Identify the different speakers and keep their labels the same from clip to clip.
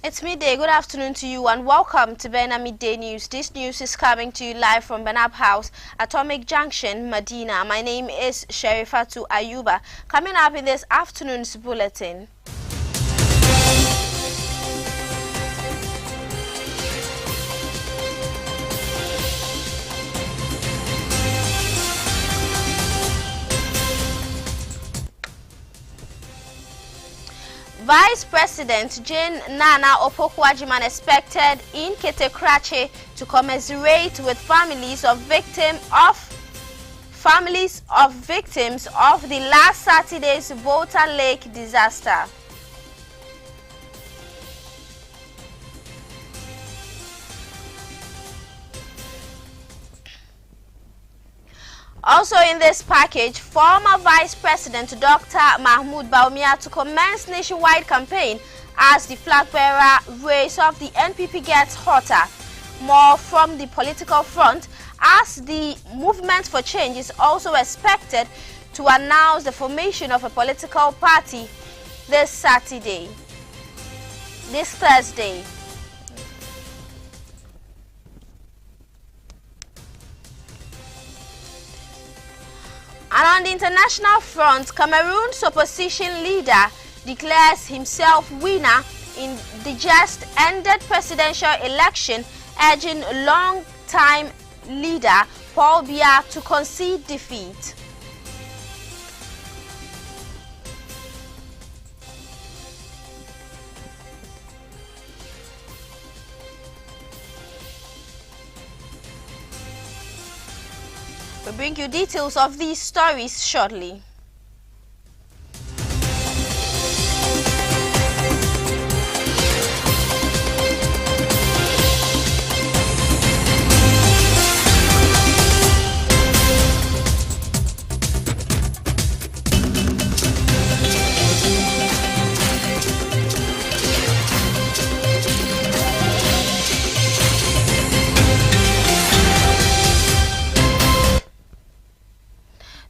Speaker 1: It's midday. Good afternoon to you and welcome to Bena Midday News. This news is coming to you live from Benab House, Atomic Junction, Medina. My name is Sherifatu Ayuba. Coming up in this afternoon's bulletin. Vice President Jane Nana Opoku-Agyeman expected in Takaice to commiserate with families of victims of the last Saturday's Volta Lake disaster. Also in this package, former Vice President Dr. Mahmoud Bawumia to commence nationwide campaign as the flag-bearer race of the NPP gets hotter. More from the political front, as the movement for change is also expected to announce the formation of a political party this Thursday. And on the international front, Cameroon's opposition leader declares himself winner in the just ended presidential election, urging long-time leader Paul Biya to concede defeat. We'll bring you details of these stories shortly.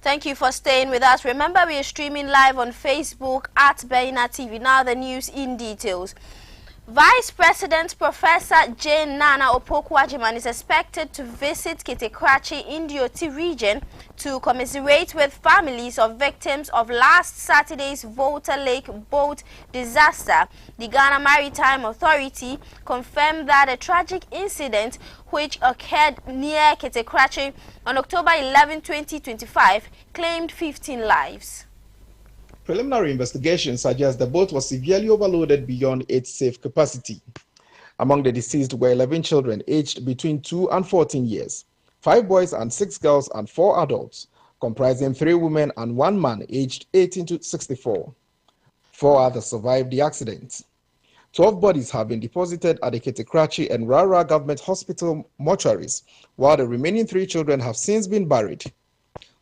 Speaker 1: Thank you for staying with us. Remember, we are streaming live on Facebook at Bena TV. Now the news in details. Vice President Professor Jane Nana Opoku-Agyeman is expected to visit Takaice in the Oti region to commiserate with families of victims of last Saturday's Volta Lake boat disaster. The Ghana Maritime Authority confirmed that a tragic incident which occurred near Takaice on October 11, 2025, claimed 15 lives.
Speaker 2: Preliminary investigations suggest the boat was severely overloaded beyond its safe capacity. Among the deceased were 11 children aged between 2 and 14 years, 5 boys and 6 girls and 4 adults, comprising 3 women and 1 man aged 18 to 64. 4 others survived the accident. 12 bodies have been deposited at the Takaice and Rara Government Hospital mortuaries, while the remaining 3 children have since been buried.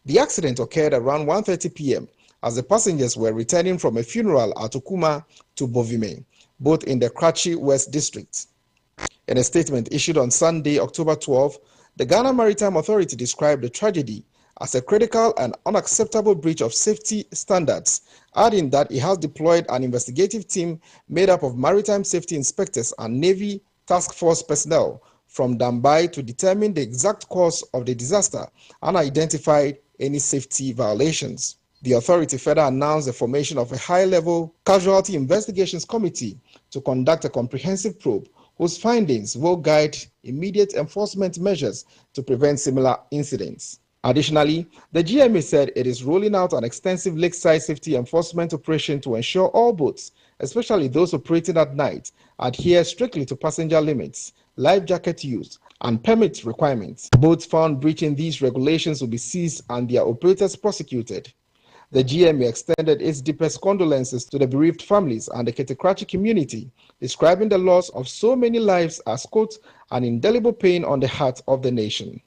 Speaker 2: The accident occurred around 1:30 p.m. as the passengers were returning from a funeral at Okuma to Bovime, both in the Krachi West District. In a statement issued on Sunday, October 12, the Ghana Maritime Authority described the tragedy as a critical and unacceptable breach of safety standards, adding that it has deployed an investigative team made up of maritime safety inspectors and Navy task force personnel from Dambai to determine the exact cause of the disaster and identify any safety violations. The authority further announced the formation of a high-level casualty investigations committee to conduct a comprehensive probe whose findings will guide immediate enforcement measures to prevent similar incidents. Additionally, the GMA said it is rolling out an extensive lakeside safety enforcement operation to ensure all boats, especially those operating at night, adhere strictly to passenger limits, life jacket use, and permit requirements. Boats found breaching these regulations will be seized and their operators prosecuted. The GMA extended its deepest condolences to the bereaved families and the Takaice community, describing the loss of so many lives as, quote, an indelible pain on the heart of the nation.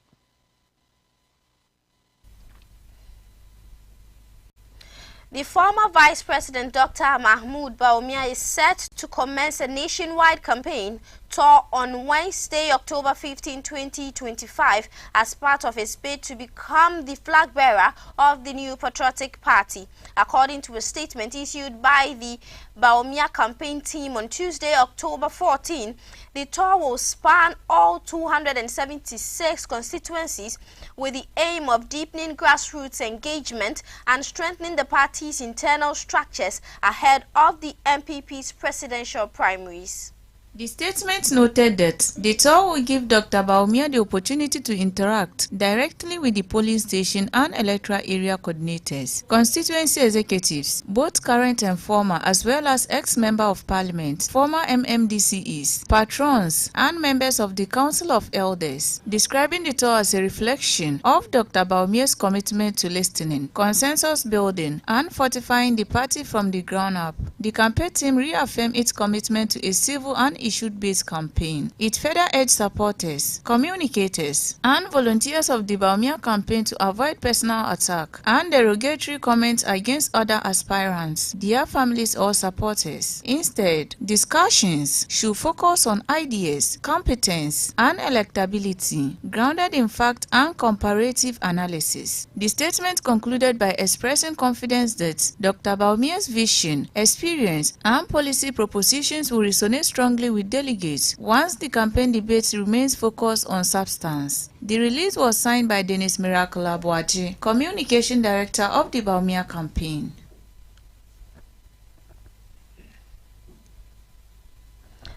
Speaker 1: The former Vice President Dr. Mahmoud Bawumia is set to commence a nationwide campaign tour on Wednesday, October 15, 2025, as part of his bid to become the flag bearer of the new patriotic party. According to a statement issued by the Bawumia campaign team on Tuesday, October 14, the tour will span all 276 constituencies with the aim of deepening grassroots engagement and strengthening the party's internal structures ahead of the MPP's presidential primaries.
Speaker 3: The statement noted that the tour will give Dr. Bawumia the opportunity to interact directly with the polling station and electoral area coordinators, constituency executives, both current and former, as well as ex-member of parliament, former MMDCEs, patrons, and members of the Council of Elders, describing the tour as a reflection of Dr. Bawumia's commitment to listening, consensus building, and fortifying the party from the ground up. The campaign team reaffirmed its commitment to a civil and issue-based campaign. It further urged supporters, communicators, and volunteers of the Bawumia campaign to avoid personal attack and derogatory comments against other aspirants, their families, or supporters. Instead, discussions should focus on ideas, competence, and electability, grounded in fact and comparative analysis. The statement concluded by expressing confidence that Dr. Bawumia's vision, experience, and policy propositions will resonate strongly with delegates once the campaign debate remains focused on substance. The release was signed by Dennis Miracle Abuaji, Communication Director of the Bawumia campaign.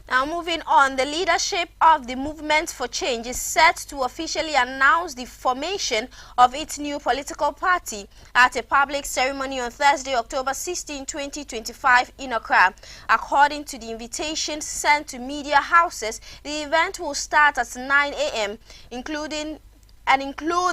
Speaker 1: Now moving on, the leadership of the Movement for Change is set to officially announce the formation of its new political party at a public ceremony on Thursday, October 16, 2025 in Accra. According to the invitation sent to media houses, the event will start at 9 a.m., include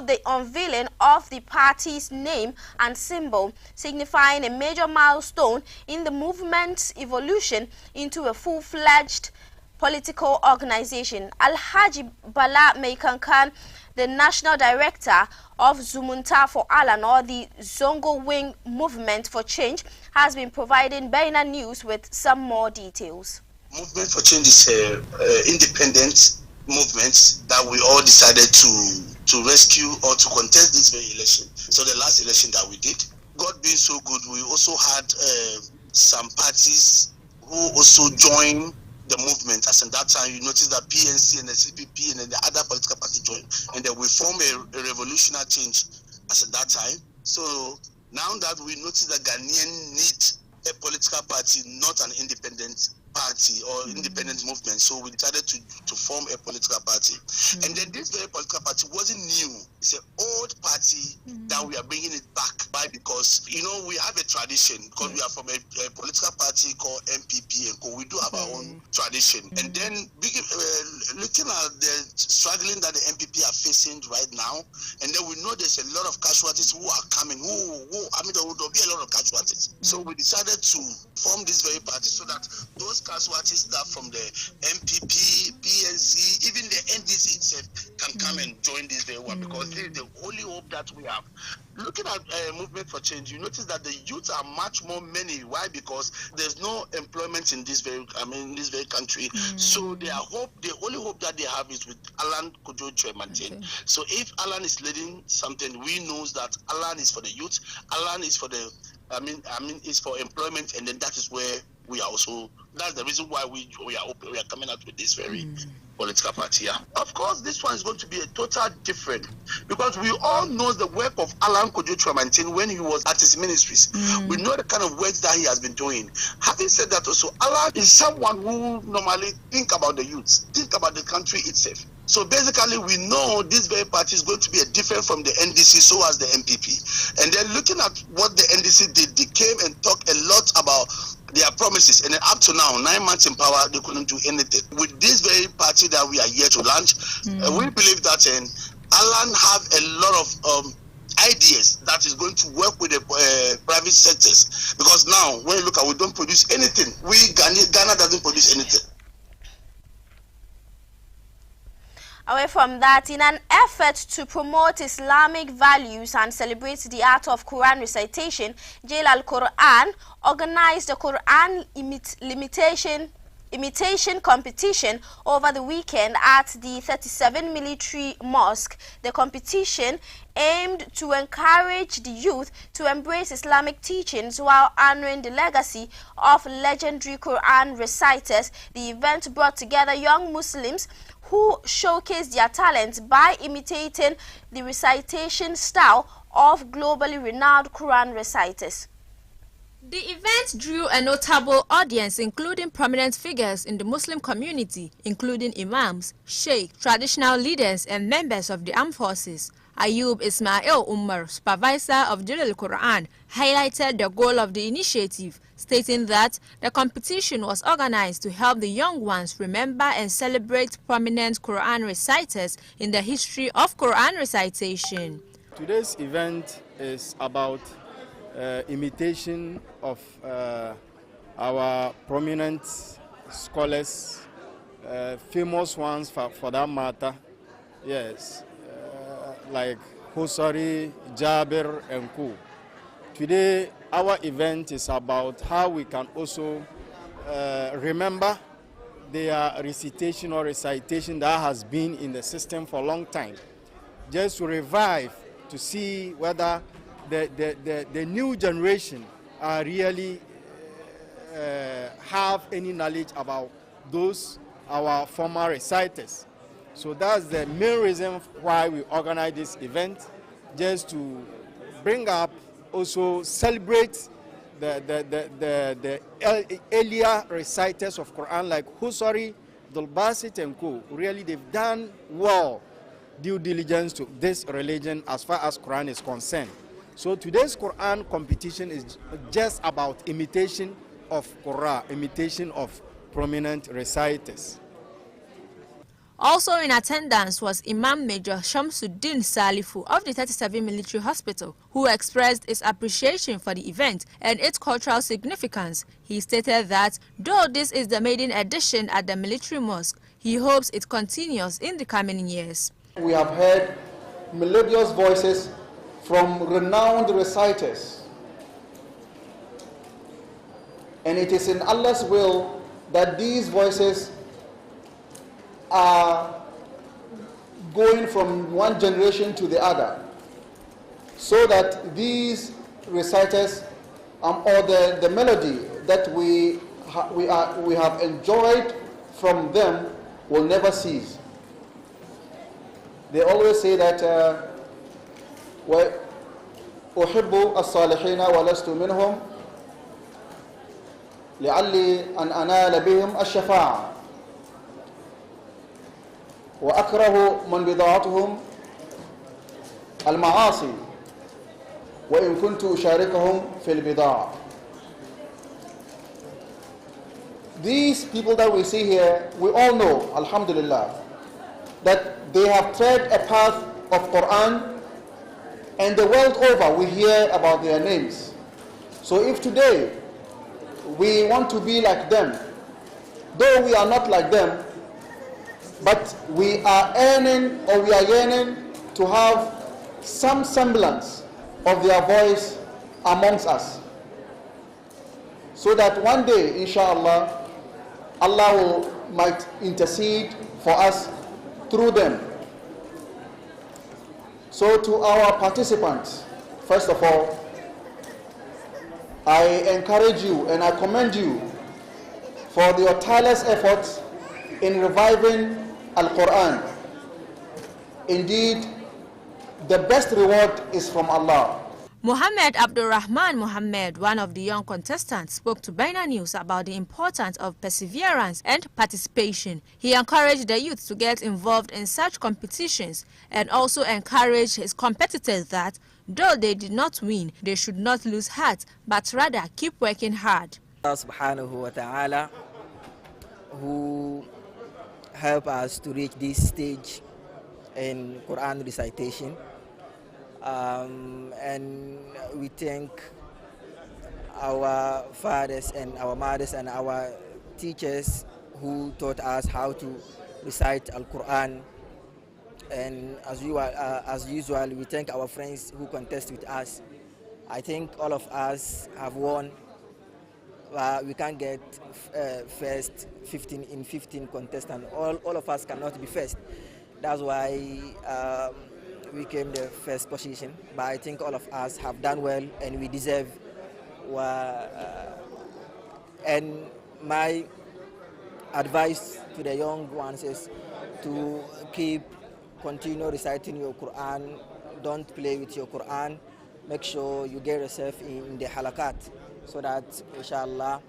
Speaker 1: the unveiling of the party's name and symbol, signifying a major milestone in the movement's evolution into a full-fledged political organization. Alhaji Bala Meikankan, the National Director of Zumunta for Alan, or the Zongo Wing Movement for Change, has been providing Baina News with some more details.
Speaker 4: Movement for Change is an independent movement that we all decided to rescue or to contest this very election. So the last election that we did, God being so good, we also had some parties who also joined the movement. As in that time, you notice that PNC and the CPP and then the other political party joined, and then we formed a revolutionary change as in that time. So now that we notice that Ghanaian need a political party, not an independent party or independent movement, so we decided to form a political party. And then this very political party wasn't new. It's an old party that we are bringing it back by, because you know we have a tradition, because we are from a political party called MPP and Co. We do have our own tradition. And then looking at the struggling that the MPP are facing right now, and then we know there's a lot of casualties who are coming. I mean, there will be a lot of casualties. So we decided to form this very party so that those casualties that from the MPP, PNC, even the NDC itself can come and join this very one, because this is the only hope that we have. Looking at Movement for Change, you notice that the youth are much more many. Why? Because there's no employment in this very, this very country. So the only hope that they have is with Alan Kojo Chemantine. So if Alan is leading something, we know that Alan is for the youth. Alan is for the, is for employment, and then that is where we are also. That's the reason why we are coming out with this very political party. Yeah. Of course, this one is going to be a total different, because we all know the work of Alan Kojo Chemantine when he was at his ministries. We know the kind of work that he has been doing. Having said that, also Alan is someone who normally think about the youth, think about the country itself. So basically, we know this very party is going to be a different from the NDC, so as the MPP. And then looking at what the NDC did, they came and talked a lot about their promises, and then up to now, 9 months in power, they couldn't do anything. With this very party that we are here to launch, we believe that Alan have a lot of ideas that is going to work with the private sectors, because now when you look at, we don't produce anything. Ghana doesn't produce anything.
Speaker 1: Away from that, in an effort to promote Islamic values and celebrate the art of Quran recitation, Jail Al-Quran organized the Quran imitation competition over the weekend at the 37 Military Mosque. The competition aimed to encourage the youth to embrace Islamic teachings while honoring the legacy of legendary Quran reciters. The event brought together young Muslims who showcased their talents by imitating the recitation style of globally renowned Quran reciters.
Speaker 5: The event drew a notable audience, including prominent figures in the Muslim community, including imams, sheikh, traditional leaders, and members of the armed forces. Ayub Ismail Umar, supervisor of Jalil Quran, highlighted the goal of the initiative, stating that the competition was organized to help the young ones remember and celebrate prominent Quran reciters in the history of Quran recitation.
Speaker 6: Today's event is about imitation of our prominent scholars, famous ones for that matter, yes, like Husari, Jabir, and Ku. Today, our event is about how we can also remember their recitation or recitation that has been in the system for a long time, just to revive, to see whether the new generation really have any knowledge about those, our former reciters. So that's the main reason why we organize this event, just to bring up, also celebrate the earlier reciters of Quran like Husari, Dulbasit and Co. Really, they've done well due diligence to this religion as far as Quran is concerned. So today's Quran competition is just about imitation of Quran, imitation of prominent reciters.
Speaker 5: Also in attendance was Imam Major Shamsuddin Salifu of the 37 Military Hospital, who expressed his appreciation for the event and its cultural significance. He stated that though this is the maiden edition at the Military Mosque, he hopes it continues in the coming years.
Speaker 7: We have heard melodious voices from renowned reciters, and it is in Allah's will that these voices are going from one generation to the other, so that these reciters or the melody that we have enjoyed from them will never cease. They always say that أحب الصالحين ولست منهم لعلي أن أنال بهم الشفاعة وأكره من بضاعتهم المعاصي وإن كنت أشاركهم في البضاعة. These people that we see here, we all know, alhamdulillah, that they have tread a path of Quran, and the world over we hear about their names. So if today we want to be like them, though we are not like them, but we are yearning to have some semblance of their voice amongst us, so that one day, inshallah, Allah might intercede for us through them. So to our participants, first of all, I encourage you and I commend you for your tireless efforts in reviving Al-Quran. Indeed, the best reward is from Allah.
Speaker 5: Muhammad Abdurrahman Muhammad, one of the young contestants, spoke to Baina News about the importance of perseverance and participation. He encouraged the youth to get involved in such competitions and also encouraged his competitors that, though they did not win, they should not lose heart, but rather keep working hard.
Speaker 8: Allah subhanahu wa ta'ala, who helped us to reach this stage in Quran recitation. And we thank our fathers and our mothers and our teachers who taught us how to recite Al-Quran. And as usual, we thank our friends who contest with us. I think all of us have won we can't get first 15 contestants. All of us cannot be first. That's why we came the first position. But I think all of us have done well, and we deserve. And my advice to the young ones is to continue reciting your Quran. Don't play with your Quran. Make sure you get yourself in the halakat, so that inshallah,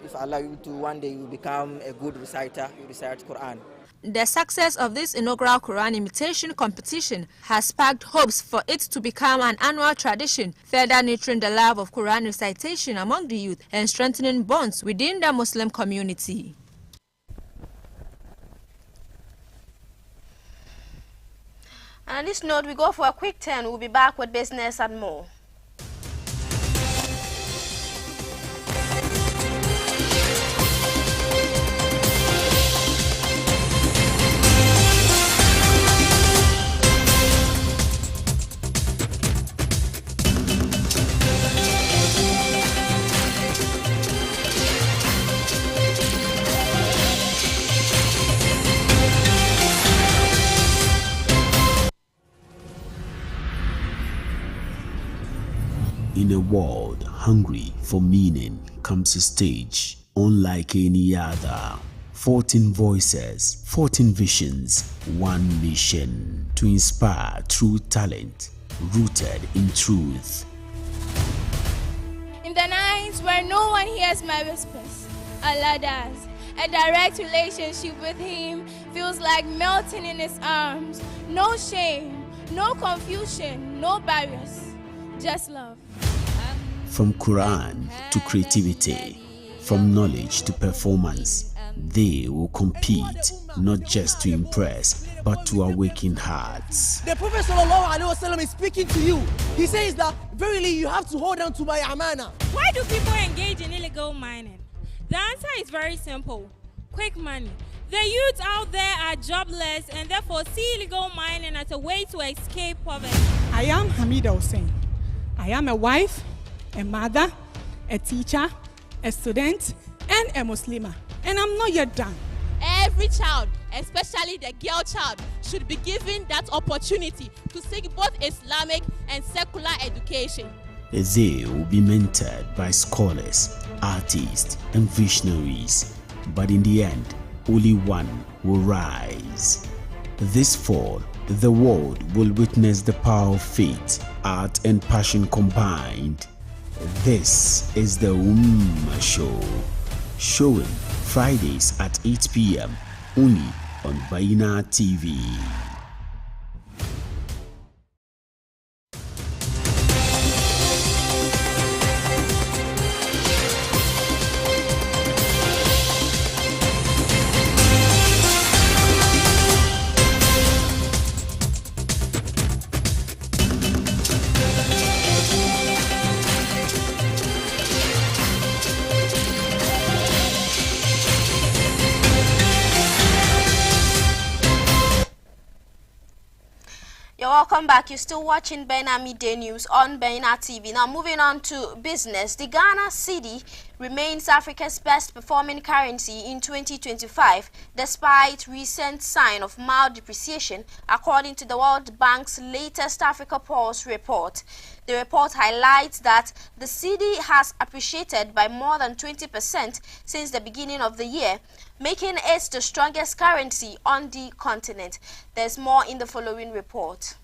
Speaker 8: if Allah you to one day you become a good reciter, you recite Quran.
Speaker 5: The success of this inaugural Quran imitation competition has sparked hopes for it to become an annual tradition, further nurturing the love of Quran recitation among the youth and strengthening bonds within the Muslim community.
Speaker 1: And on this note, we go for a quick turn. We'll be back with business and more.
Speaker 9: In a world hungry for meaning comes a stage unlike any other. 14 voices, 14 visions, one mission to inspire through talent rooted in truth.
Speaker 10: In the nights where no one hears my whispers, Allah does. A direct relationship with Him feels like melting in His arms. No shame, no confusion, no barriers, just love.
Speaker 9: From Quran to creativity, from knowledge to performance, they will compete not just to impress, but to awaken hearts.
Speaker 11: The Prophet ﷺ is speaking to you. He says that verily you have to hold on to my amana.
Speaker 12: Why do people engage in illegal mining? The answer is very simple: quick money. The youth out there are jobless and therefore see illegal mining as a way to escape poverty.
Speaker 13: I am Hamida Hussein. I am a wife, a mother, a teacher, a student, and a Muslimah. And I'm not yet done.
Speaker 14: Every child, especially the girl child, should be given that opportunity to seek both Islamic and secular education.
Speaker 9: They will be mentored by scholars, artists, and visionaries. But in the end, only one will rise. This fall, the world will witness the power of faith, art, and passion combined. This is the Show, showing Fridays at 8 p.m. only on Baina TV.
Speaker 1: Welcome back. You're still watching Baina Midday News on Baina TV. Now moving on to business. The Ghana cedi remains Africa's best performing currency in 2025 despite recent sign of mild depreciation according to the World Bank's latest Africa Pulse report. The report highlights that the cedi has appreciated by more than 20% since the beginning of the year, making it the strongest currency on the continent. There's more in the following report.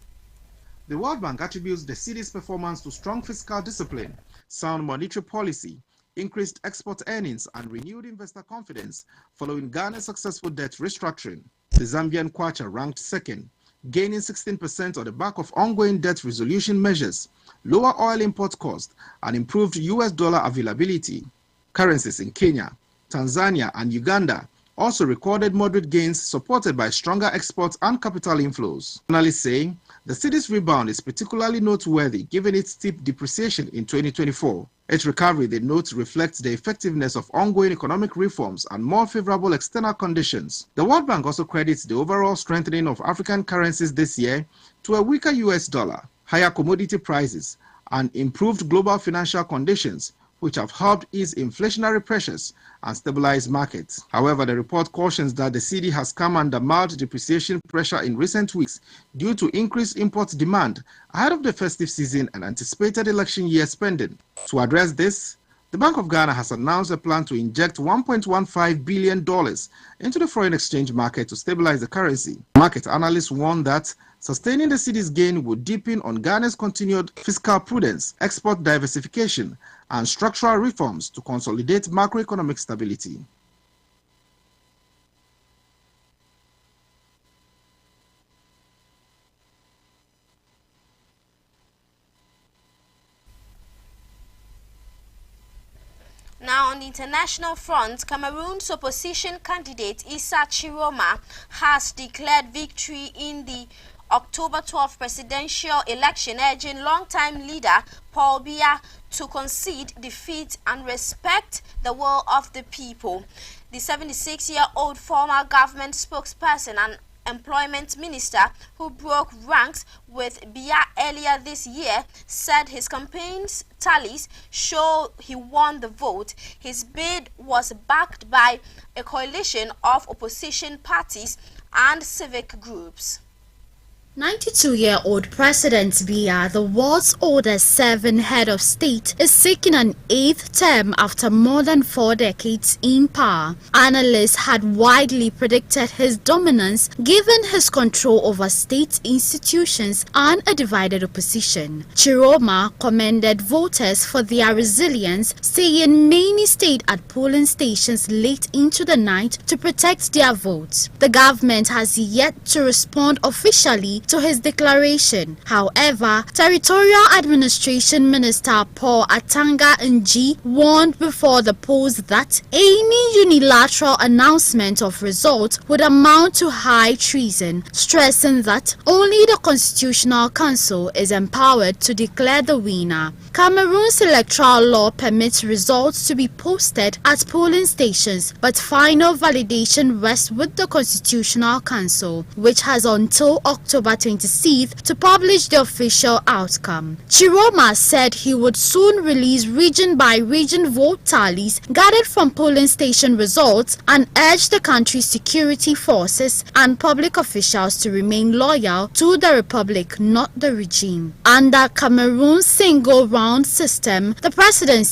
Speaker 2: The World Bank attributes the cedi's performance to strong fiscal discipline, sound monetary policy, increased export earnings, and renewed investor confidence following Ghana's successful debt restructuring. The Zambian kwacha ranked second, gaining 16% on the back of ongoing debt resolution measures, lower oil import costs, and improved US dollar availability. Currencies in Kenya, Tanzania, and Uganda also recorded moderate gains supported by stronger exports and capital inflows. Analysts say the cedi's rebound is particularly noteworthy given its steep depreciation in 2024. Its recovery, they note, reflects the effectiveness of ongoing economic reforms and more favorable external conditions. The World Bank also credits the overall strengthening of African currencies this year to a weaker US dollar, higher commodity prices, and improved global financial conditions, which have helped ease inflationary pressures and stabilize markets. However, the report cautions that the cedi has come under mild depreciation pressure in recent weeks due to increased import demand ahead of the festive season and anticipated election year spending. To address this, the Bank of Ghana has announced a plan to inject $1.15 billion into the foreign exchange market to stabilize the currency. Market analysts warn that sustaining the cedi's gain would deepen on Ghana's continued fiscal prudence, export diversification, and structural reforms to consolidate macroeconomic stability.
Speaker 1: Now, on the international front, Cameroon's opposition candidate Issa Chiroma has declared victory in the October 12 presidential election, urging longtime leader Paul Biya to concede defeat and respect the will of the people. The 76-year-old former government spokesperson and employment minister, who broke ranks with Biya earlier this year, said his campaign's tallies show he won the vote. His bid was backed by a coalition of opposition parties and civic groups.
Speaker 15: 92-year-old President Biya, the world's oldest serving head of state, is seeking an 8th term after more than 4 decades in power. Analysts had widely predicted his dominance given his control over state institutions and a divided opposition. Chiroma commended voters for their resilience, saying many stayed at polling stations late into the night to protect their votes. The government has yet to respond officially to his declaration. However, Territorial Administration Minister Paul Atanga Nji warned before the polls that any unilateral announcement of results would amount to high treason, stressing that only the Constitutional Council is empowered to declare the winner. Cameroon's electoral law permits results to be posted at polling stations, but final validation rests with the Constitutional Council, which has until October 26th to publish the official outcome. Chiroma said he would soon release region-by-region vote tallies gathered from polling station results and urged the country's security forces and public officials to remain loyal to the republic, not the regime. Under Cameroon's single-round system, the presidency